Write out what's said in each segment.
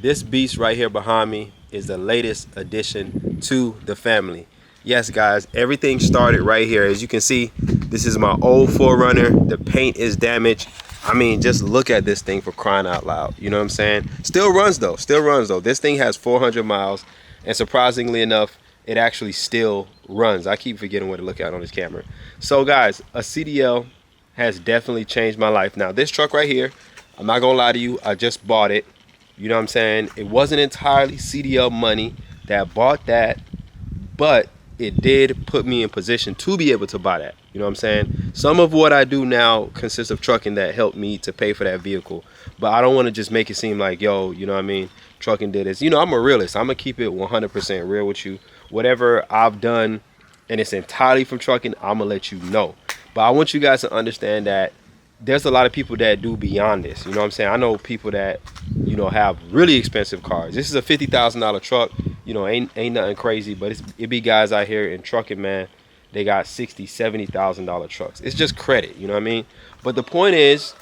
This beast right here behind me is the latest addition to the family. Yes, guys, everything started right here. As you can see, this is my old 4Runner. The paint is damaged. I mean, just look at this thing, for crying out loud. You know what I'm saying? Still runs though. Still runs though. This thing has 400 miles, and surprisingly enough, it actually still runs. I keep forgetting what to look at on this camera. So guys, a CDL has definitely changed my life. Now, this truck right here, I'm not gonna lie to you, I just bought it. You know what I'm saying? It wasn't entirely CDL money that bought that, but it did put me in position to be able to buy that. You know what I'm saying? Some of what I do now consists of trucking that helped me to pay for that vehicle. But I don't want to just make it seem like, yo, you know what I mean? Trucking did this. You know, I'm a realist. I'm going to keep it 100% real with you. Whatever I've done, and it's entirely from trucking, I'm going to let you know. But I want you guys to understand that there's a lot of people that do beyond this. You know what I'm saying? I know people that, you know, have really expensive cars. This is a $50,000 truck. You know, ain't nothing crazy, but it be guys out here in trucking, man. They got $60,000, $70,000 trucks. It's just credit, you know what I mean? But the point is,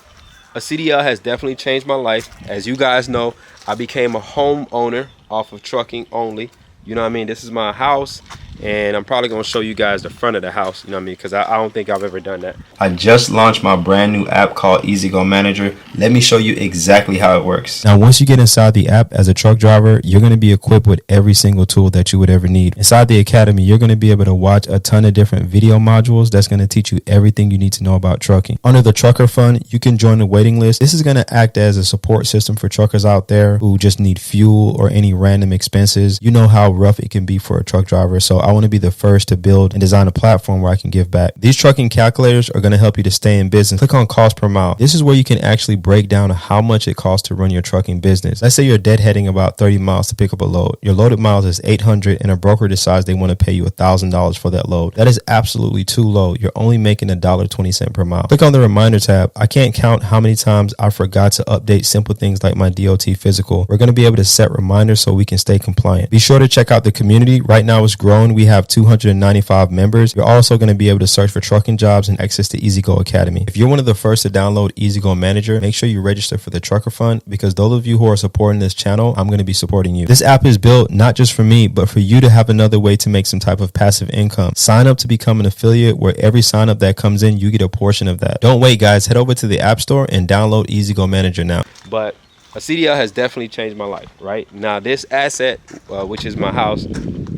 a CDL has definitely changed my life. As you guys know, I became a homeowner off of trucking only. You know what I mean? This is my house, and I'm probably going to show you guys the front of the house, you know what I mean? Because I don't think I've ever done that. I just launched my brand new app called Easy Go Manager. Let me show you exactly how it works. Now, once you get inside the app as a truck driver, you're going to be equipped with every single tool that you would ever need. Inside the academy, you're going to be able to watch a ton of different video modules that's going to teach you everything you need to know about trucking. Under the Trucker Fund, you can join the waiting list. This is going to act as a support system for truckers out there who just need fuel or any random expenses. You know how rough it can be for a truck driver, so I want to be the first to build and design a platform where I can give back. These trucking calculators are going to help you to stay in business. Click on cost per mile. This is where you can actually break down how much it costs to run your trucking business. Let's say you're deadheading about 30 miles to pick up a load. Your loaded miles is 800 and a broker decides they want to pay you $1,000 for that load. That is absolutely too low. You're only making $1.20 per mile. Click on the reminder tab. I can't count how many times I forgot to update simple things like my DOT physical. We're going to be able to set reminders so we can stay compliant. Be sure to check out the community. Right now it's growing. We have 295 members. You're also going to be able to search for trucking jobs and access to EasyGo Academy. If you're one of the first to download EasyGo Manager, make sure you register for the Trucker Fund, because those of you who are supporting this channel, I'm going to be supporting you. This app is built not just for me, but for you to have another way to make some type of passive income. Sign up to become an affiliate, where every sign up that comes in, you get a portion of that. Don't wait, guys. Head over to the App Store and download EasyGo Manager now. But a CDL has definitely changed my life, right? Now, this asset, which is my house,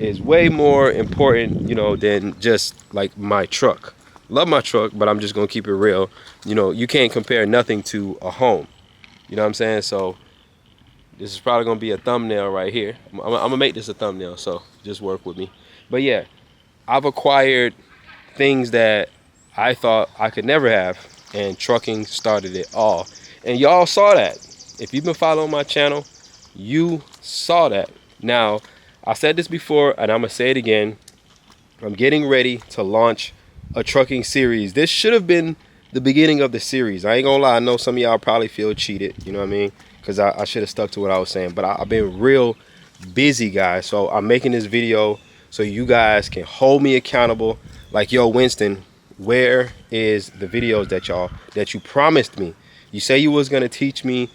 is way more important, you know, than just like my truck. Love my truck, but I'm just going to keep it real. You know, you can't compare nothing to a home. You know what I'm saying? So this is probably going to be a thumbnail right here. I'm going to make this a thumbnail, so just work with me. But yeah, I've acquired things that I thought I could never have, and trucking started it all. And y'all saw that. If you've been following my channel, you saw that. Now, I said this before, and I'm going to say it again. I'm getting ready to launch a trucking series. This should have been the beginning of the series. I ain't going to lie. I know some of y'all probably feel cheated. You know what I mean? Because I should have stuck to what I was saying. But I've been real busy, guys. So I'm making this video so you guys can hold me accountable. Like, yo, Winston, where is the videos that you promised me? You say you was going to teach me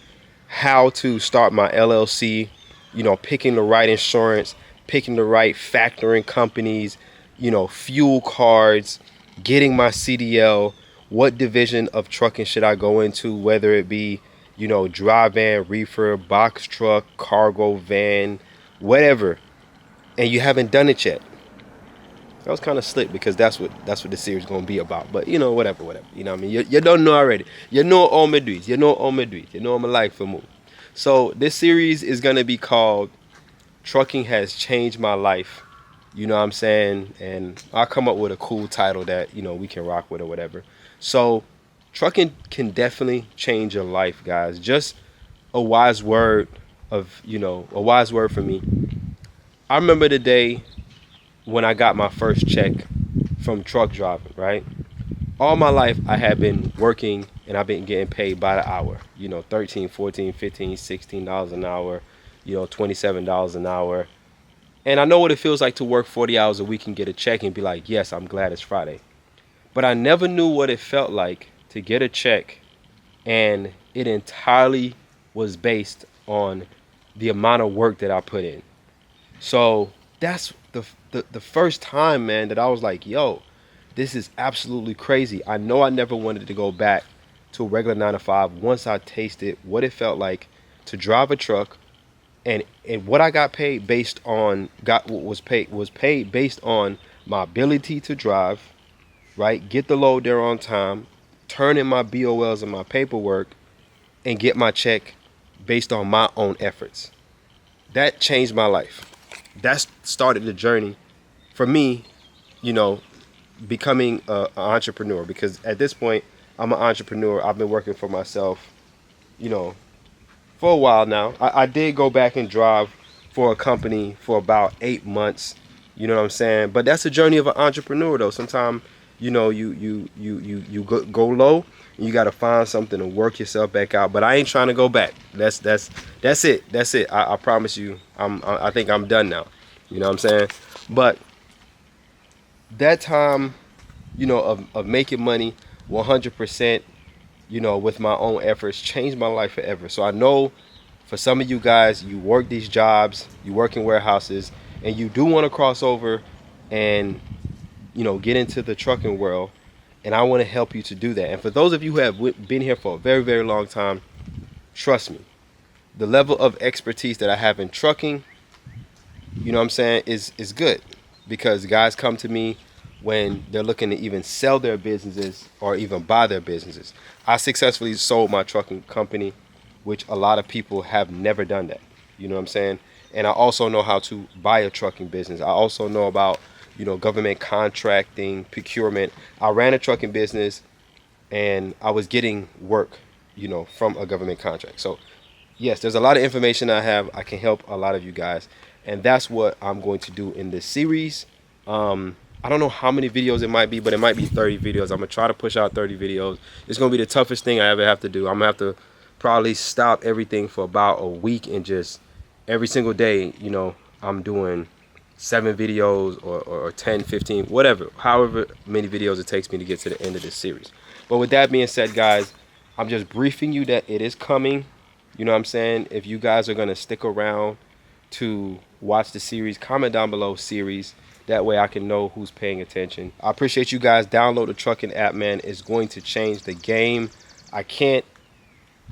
how to start my LLC, you know, picking the right insurance, picking the right factoring companies, you know, fuel cards, getting my CDL, what division of trucking should I go into, whether it be, you know, dry van, reefer, box truck, cargo van, whatever. And you haven't done it yet. That was kind of slick, because that's what the series is going to be about. But, you know, whatever. You know what I mean? You don't know already. You know all my dudes. You know all my dudes. You know all my life for move. So this series is going to be called Trucking Has Changed My Life. You know what I'm saying? And I'll come up with a cool title that, you know, we can rock with or whatever. So trucking can definitely change your life, guys. Just a wise word for me. I remember the day when I got my first check from truck driving, right? All my life I had been working, and I've been getting paid by the hour. You know, $13, $14, $15, $16 an hour, you know, $27 an hour. And I know what it feels like to work 40 hours a week and get a check and be like, yes, I'm glad it's Friday. But I never knew what it felt like to get a check and it entirely was based on the amount of work that I put in. So that's the first time, man, that I was like, yo, this is absolutely crazy. I know I never wanted to go back to a regular 9 to 5 once I tasted what it felt like to drive a truck, and what I got paid based on got what was paid based on my ability to drive, right? Get the load there on time, turn in my BOLs and my paperwork, and get my check based on my own efforts. That changed my life. That started the journey for me, you know, becoming an entrepreneur. Because at this point, I'm an entrepreneur. I've been working for myself, you know, for a while now. I did go back and drive for a company for about 8 months. You know what I'm saying? But that's the journey of an entrepreneur, though. Sometimes, you know, you go low. And you got to find something to work yourself back out. But I ain't trying to go back. That's it. That's it. I promise you. I think I'm done now. You know what I'm saying? But that time, you know, of making money 100%, you know, with my own efforts, changed my life forever. So I know for some of you guys, you work these jobs, you work in warehouses, and you do want to cross over and, you know, get into the trucking world. And I want to help you to do that. And for those of you who have been here for a very, very long time, trust me, the level of expertise that I have in trucking, you know what I'm saying, is good. Because guys come to me when they're looking to even sell their businesses or even buy their businesses. I successfully sold my trucking company, which a lot of people have never done that. You know what I'm saying? And I also know how to buy a trucking business. I also know about, you know, government contracting, procurement. I ran a trucking business and I was getting work, you know, from a government contract. So yes, there's a lot of information I have. I can help a lot of you guys. And that's what I'm going to do in this series. I don't know how many videos it might be, but it might be 30 videos. I'm going to try to push out 30 videos. It's going to be the toughest thing I ever have to do. I'm going to have to probably stop everything for about a week and just every single day, you know, I'm doing 7 videos or 10, 15, whatever, however many videos it takes me to get to the end of this series. But with that being said, guys, I'm just briefing you that it is coming. You know what I'm saying? If you guys are going to stick around to watch the series, comment down below series. That way I can know who's paying attention. I appreciate you guys. Download the trucking app, man. It's going to change the game. I can't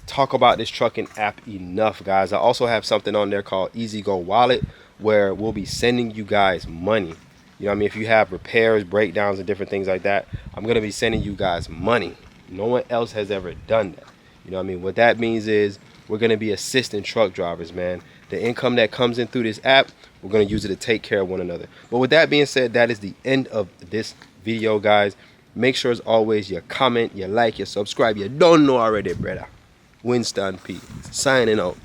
talk about this trucking app enough, guys. I also have something on there called Easy Go Wallet, where we'll be sending you guys money. You know what I mean? If you have repairs, breakdowns, and different things like that, I'm going to be sending you guys money. No one else has ever done that. You know what I mean? What that means is we're going to be assisting truck drivers, man. The income that comes in through this app, we're going to use it to take care of one another. But with that being said, that is the end of this video, guys. Make sure, as always, you comment, you like, you subscribe. You don't know already, brother. Winston P. Signing out.